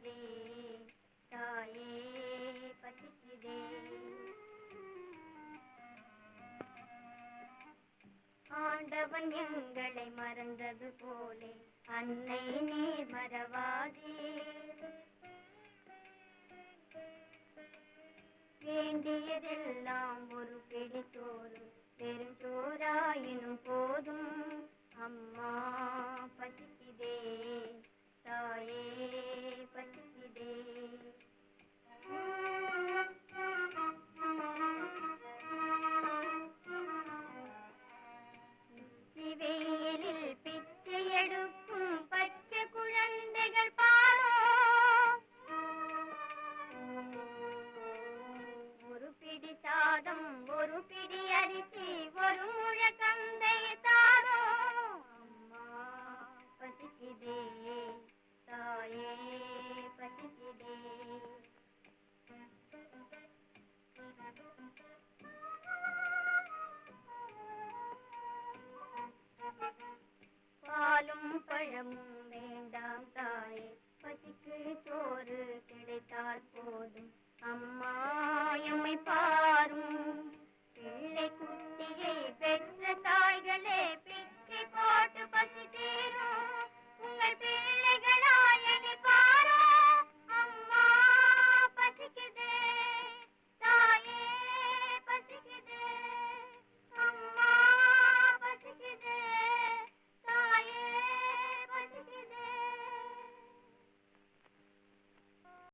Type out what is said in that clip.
பசிக்குதே தாயே பசிக்குதே. ஆண்டவன் எங்களை மறந்தது போலே அன்னை நீ மறவாதே. வேண்டியதெல்லாம் ஒரு பிடி சோறு பெருஞ்சோறாயினும் போதும். அம்மா பசிக்குதே தாயே பசிக்குதே. வெயிலில் பிச்சை எடுக்கும் பச்சை குழந்தைகள் பாரோ. ஒரு பிடி சாதம் ஒரு பிடி அரிசி ஒரு முழ கந்தை தாரோ. அம்மா பசிக்குதே தாயே பசிக்குதே. பாலும் பழமும் வேண்டாம் தாயே பசிக்கு சோறு கிடைத்தால் போதும். அம்மா எம்மை பாரும். பிள்ளை குட்டியை பெற்ற தாய்களே பிச்சை போட்டு பசி தீரும். உங்கள் பிள்ளைகளாய்